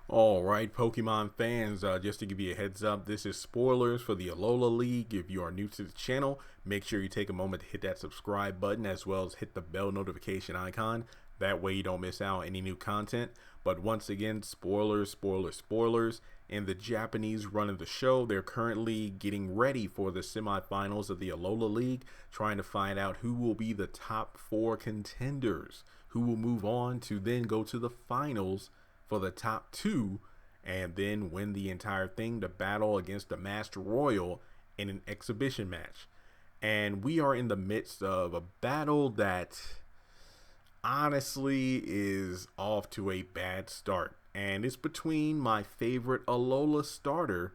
All right, Pokemon fans, just to give you a heads up, this is spoilers for the Alola League. If you are new to the channel, make sure you take a moment to hit that subscribe button as well as hit the bell notification icon. That way you don't miss out on any new content. But once again, spoilers, spoilers, spoilers. In the Japanese run of the show, they're currently getting ready for the semifinals of the Alola League, trying to find out who will be the top 4 contenders, who will move on to then go to the finals for the top 2 and then win the entire thing to battle against the Master Royal in an exhibition match. And we are in the midst of a battle that honestly is off to a bad start. And it's between my favorite Alola starter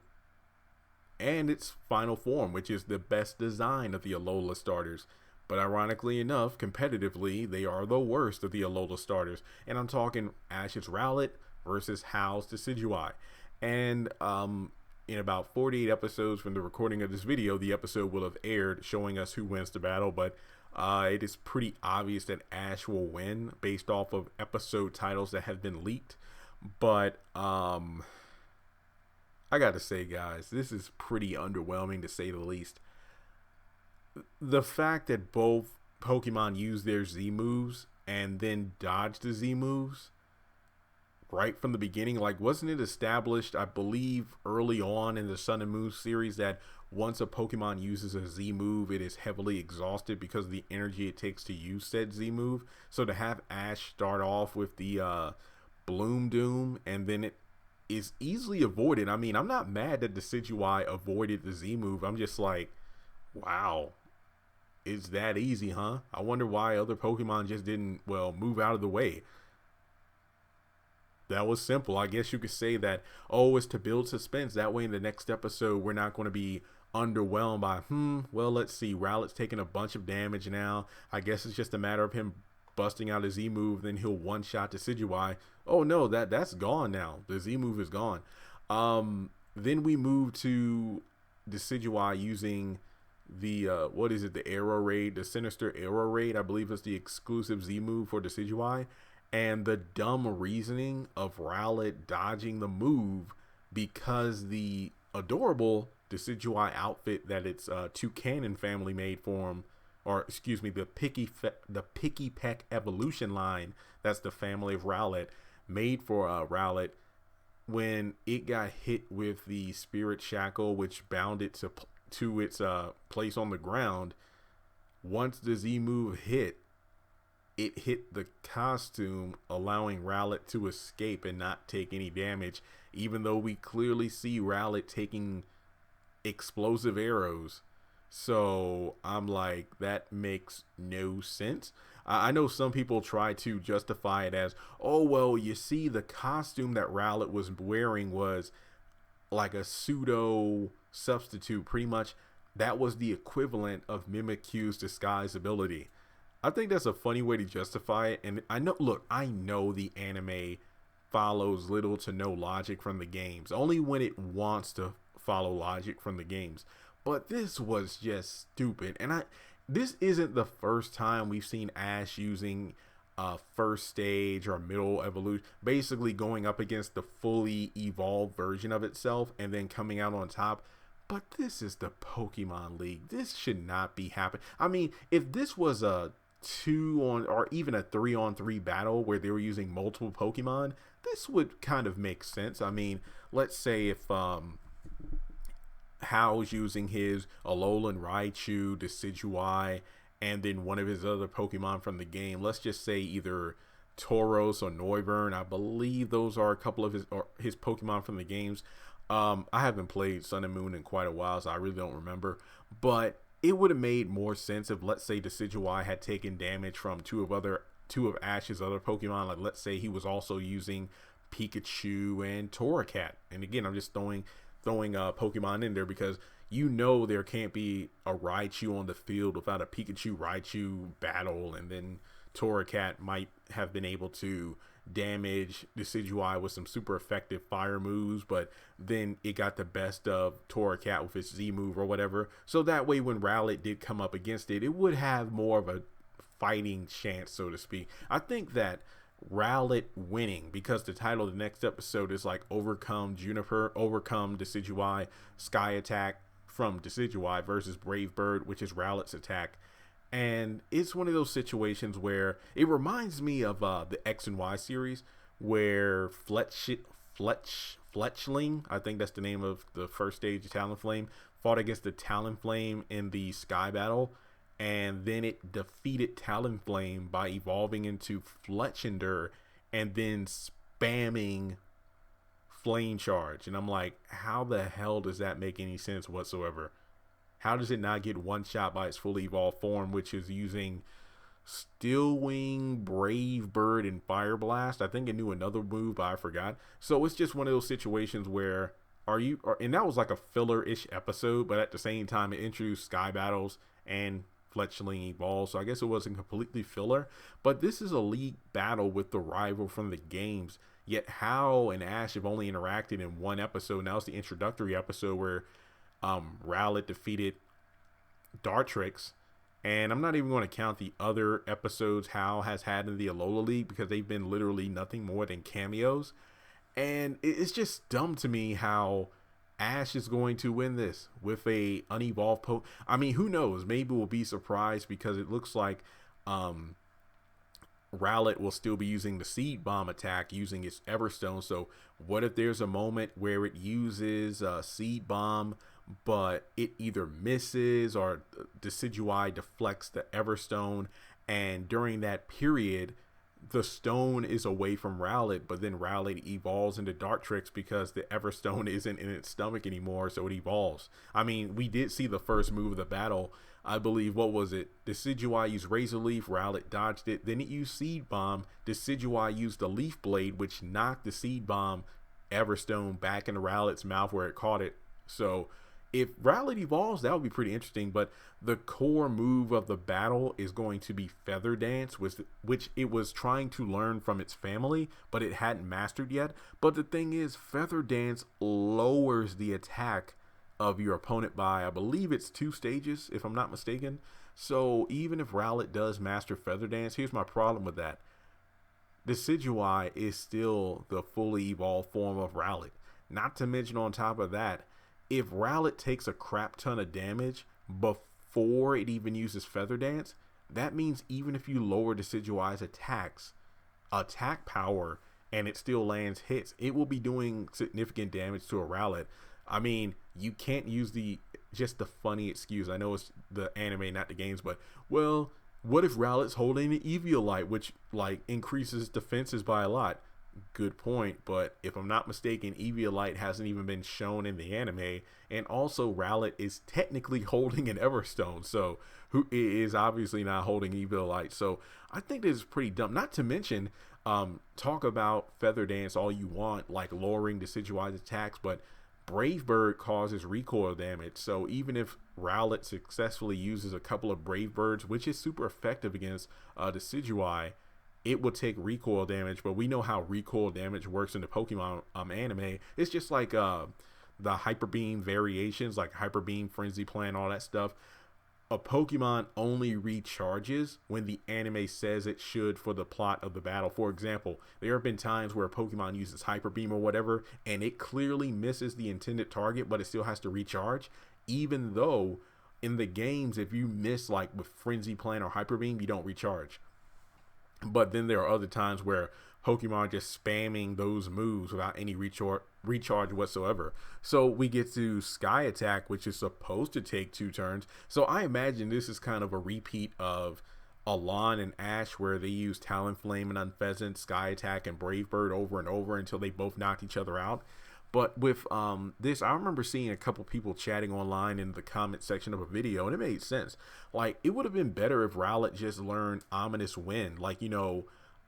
and its final form, which is the best design of the Alola starters. But ironically enough, competitively, they are the worst of the Alola starters. And I'm talking Ash's Rowlet versus Howl's Decidueye. And in about 48 episodes from the recording of this video, the episode will have aired showing us who wins the battle. But it is pretty obvious that Ash will win based off of episode titles that have been leaked. But I gotta say, guys, this is pretty underwhelming to say the least. The fact that both Pokemon use their Z moves and then dodge the Z moves right from the beginning, like, wasn't it established, I believe, early on in the Sun and Moon series that once a Pokemon uses a Z move, it is heavily exhausted because of the energy it takes to use said Z move? So to have Ash start off with the Bloom Doom and then it is easily avoided. I mean, I'm not mad that the Decidueye avoided the Z move. I'm just like, wow, it's that easy, huh? I wonder why other Pokemon just didn't, well, move out of the way. That was simple. I guess you could say that, oh, it's to build suspense. That way in the next episode, we're not going to be underwhelmed by, well, let's see. Rowlet's taking a bunch of damage now. I guess it's just a matter of him busting out his Z move, then he'll one-shot Decidueye. Oh, no, that's gone now. The Z move is gone. Then we move to Decidueye using the what is it, the Arrow Raid, the Sinister Arrow Raid, I believe is the exclusive Z move for Decidueye, and the dumb reasoning of Rowlet dodging the move because the adorable Decidueye outfit that its Toucannon family made for him, or excuse me, the Picky Peck evolution line, that's the family of Rowlet, made for Rowlet, when it got hit with the Spirit Shackle, which bound it to its place on the ground. Once the Z move hit, it hit the costume, allowing Rowlet to escape and not take any damage, even though we clearly see Rowlet taking explosive arrows. So I'm like, that makes no sense. I know some people try to justify it as, oh, well, you see, the costume that Rowlet was wearing was like a pseudo substitute. Pretty much that was the equivalent of Mimikyu's disguise ability. I think that's a funny way to justify it. And I know the anime follows little to no logic from the games, only when it wants to follow logic from the games. But this was just stupid. And this isn't the first time we've seen Ash using first stage or middle evolution, basically going up against the fully evolved version of itself and then coming out on top. But this is the Pokemon League. This should not be happening. I mean, if this was a 2-on or even a 3-on-3 battle where they were using multiple Pokemon, this would kind of make sense. I mean, let's say if How's using his Alolan Raichu, Decidueye, and then one of his other Pokemon from the game. Let's just say either Tauros or Noivern. I believe those are a couple of his Pokemon from the games. I haven't played Sun and Moon in quite a while, so I really don't remember. But it would have made more sense if, let's say, Decidueye had taken damage from two of Ash's other Pokemon. Like, let's say he was also using Pikachu and Torracat. And again, I'm just throwing Pokemon in there because you know there can't be a Raichu on the field without a Pikachu Raichu battle, and then Torracat might have been able to damage Decidueye with some super effective fire moves, but then it got the best of Torracat with its Z move or whatever. So that way when Rowlet did come up against it, it would have more of a fighting chance, so to speak. I think that Rowlet winning, because the title of the next episode is like overcome Juniper, overcome Decidueye, Sky Attack from Decidueye versus Brave Bird, which is Rowlet's attack. And it's one of those situations where it reminds me of the X and Y series, where Fletchling, I think that's the name of the first stage of Talonflame, fought against the Talonflame in the Sky Battle, and then it defeated Talonflame by evolving into Fletchinder and then spamming Flame Charge. And I'm like, how the hell does that make any sense whatsoever? How does it not get one shot by its fully evolved form, which is using Steel Wing, Brave Bird, and Fire Blast? I think it knew another move, but I forgot. So it's just one of those situations where and that was like a filler-ish episode, but at the same time, it introduced Sky Battles and Fletchling evolved, so I guess it wasn't completely filler. But this is a league battle with the rival from the games. Yet Hal and Ash have only interacted in one episode. Now it's the introductory episode where Rowlet defeated Dartrix, and I'm not even going to count the other episodes Hal has had in the Alola League, because they've been literally nothing more than cameos. And it's just dumb to me how Ash is going to win this with a unevolved I mean, who knows? Maybe we'll be surprised, because it looks like Rowlet will still be using the Seed Bomb attack using its Everstone. So what if there's a moment where it uses Seed Bomb, but it either misses or Decidueye deflects the Everstone, and during that period the stone is away from Rowlet, but then Rowlet evolves into Dartrix because the Everstone isn't in its stomach anymore, so it evolves. I mean, we did see the first move of the battle. I believe, what was it? Decidueye used Razor Leaf, Rowlet dodged it, then it used Seed Bomb. Decidueye used the Leaf Blade, which knocked the Seed Bomb Everstone back into Rowlet's mouth where it caught it. So if Rowlet evolves, that would be pretty interesting, but the core move of the battle is going to be Feather Dance, which it was trying to learn from its family, but it hadn't mastered yet. But the thing is, Feather Dance lowers the attack of your opponent by, I believe it's 2 stages, if I'm not mistaken. So even if Rowlet does master Feather Dance, here's my problem with that. Decidueye is still the fully evolved form of Rowlet. Not to mention, on top of that, if Rowlet takes a crap ton of damage before it even uses Feather Dance, that means even if you lower Decidueye's attack power, and it still lands hits, it will be doing significant damage to a Rowlet. I mean, you can't use just the funny excuse. I know it's the anime, not the games, but, well, what if Rowlet's holding an Eviolite, which like increases defenses by a lot? Good point, but if I'm not mistaken, Eviolite hasn't even been shown in the anime, and also Rowlet is technically holding an Everstone, so who is obviously not holding Eviolite. So I think this is pretty dumb. Not to mention, talk about Feather Dance all you want, like lowering Decidueye's attacks, but Brave Bird causes recoil damage. So even if Rowlet successfully uses a couple of Brave Birds, which is super effective against Decidueye, it will take recoil damage. But we know how recoil damage works in the Pokemon anime. It's just like the Hyper Beam variations, like Hyper Beam, Frenzy Plant, all that stuff. A Pokemon only recharges when the anime says it should for the plot of the battle. For example, there have been times where a Pokemon uses Hyper Beam or whatever, and it clearly misses the intended target, but it still has to recharge. Even though in the games, if you miss like with Frenzy Plant or Hyper Beam, you don't recharge. But then there are other times where Pokemon are just spamming those moves without any recharge whatsoever. So we get to Sky Attack, which is supposed to take 2 turns. So I imagine this is kind of a repeat of Alon and Ash, where they use Talonflame and Unpheasant, Sky Attack, and Brave Bird over and over until they both knocked each other out. But with this, I remember seeing a couple people chatting online in the comment section of a video, and it made sense. Like, it would have been better if Rowlet just learned Ominous Wind. Like, you know,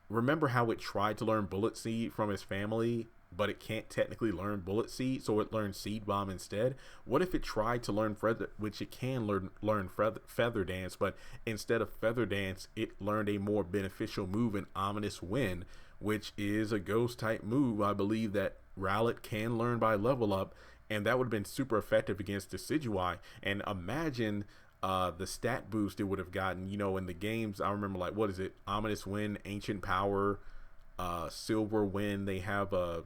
remember how it tried to learn Bullet Seed from its family, but it can't technically learn Bullet Seed, so it learned Seed Bomb instead? What if it tried to learn which it can learn Feather Dance, but instead of Feather Dance, it learned a more beneficial move in Ominous Wind, which is a ghost type move, I believe, that Rowlet can learn by level up, and that would have been super effective against Decidueye. And imagine the stat boost it would have gotten. You know, in the games, I remember, like, what is it? Ominous Wind, Ancient Power, silver when they have a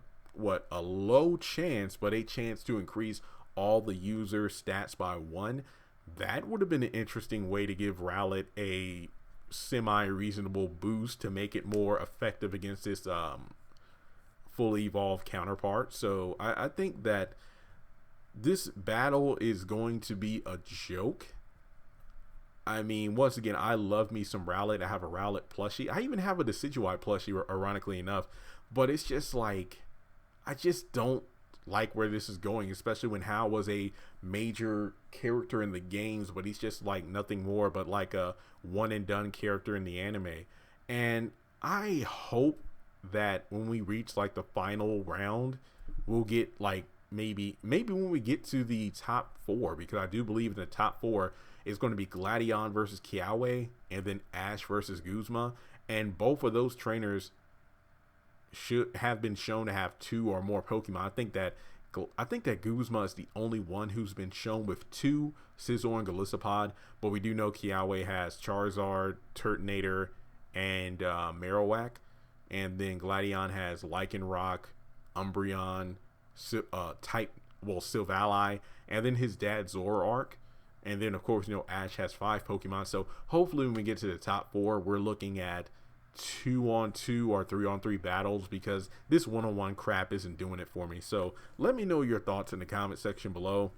low chance, but a chance to increase all the user stats by 1. That would have been an interesting way to give Rowlet a semi-reasonable boost to make it more effective against this fully evolved counterpart. So I think that this battle is going to be a joke. I mean, once again, I love me some Rowlet. I have a Rowlet plushie. I even have a Decidueye plushie, ironically enough. But it's just like, I just don't like where this is going, especially when Hal was a major character in the games, but he's just like nothing more but like a one and done character in the anime. And I hope that when we reach like the final round, we'll get like maybe when we get to the top 4, because I do believe in the top 4 is going to be Gladion versus Kiawe and then Ash versus Guzma, and both of those trainers should have been shown to have 2 or more Pokemon. I think that Guzma is the only one who's been shown with 2 Scizor and Golisopod, but we do know Kiawe has Charizard, Turtonator, and Marowak, and then Gladion has Lycanroc, Umbreon, Silvally, and then his dad Zoroark. And then, of course, Ash has 5 Pokemon. So hopefully when we get to the top 4, we're looking at 2-on-2 or 3-on-3 battles, because this 1-on-1 crap isn't doing it for me. So let me know your thoughts in the comment section below.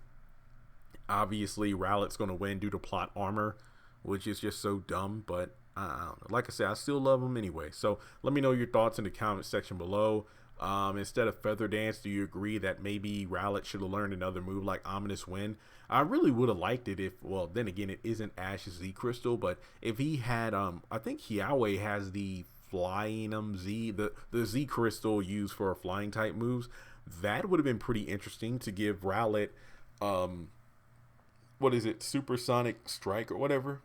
Obviously, Rowlet's going to win due to plot armor, which is just so dumb. But I don't know. Like I said, I still love him anyway. So let me know your thoughts in the comment section below. Instead of Feather Dance, do you agree that maybe Rowlet should have learned another move like Ominous Wind? I really would have liked it if, well, then again, it isn't Ash's Z Crystal, but if he had, I think Kiawe has the Flying Z, the Z Crystal used for flying type moves. That would have been pretty interesting to give Rowlet, what is it, Supersonic Strike or whatever?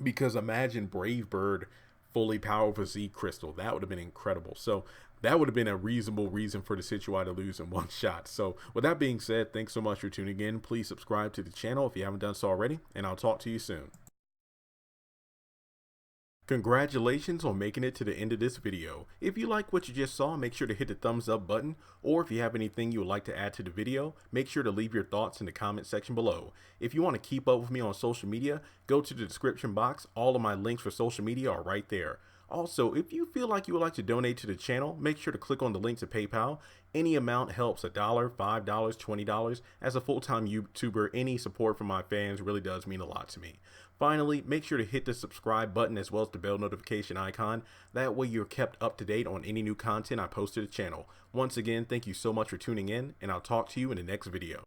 Because imagine Brave Bird fully powerful Z Crystal. That would have been incredible. So that would have been a reasonable reason for the Decidueye to lose in one shot. So with that being said, thanks so much for tuning in. Please subscribe to the channel if you haven't done so already, and I'll talk to you soon. Congratulations on making it to the end of this video. If you like what you just saw, make sure to hit the thumbs up button, or if you have anything you would like to add to the video, make sure to leave your thoughts in the comment section below. If you want to keep up with me on social media, go to the description box. All of my links for social media are right there. Also, if you feel like you would like to donate to the channel, make sure to click on the link to PayPal. Any amount helps. $1, $5, $20. As a full-time YouTuber, any support from my fans really does mean a lot to me. Finally, make sure to hit the subscribe button as well as the bell notification icon. That way you're kept up to date on any new content I post to the channel. Once again, thank you so much for tuning in, and I'll talk to you in the next video.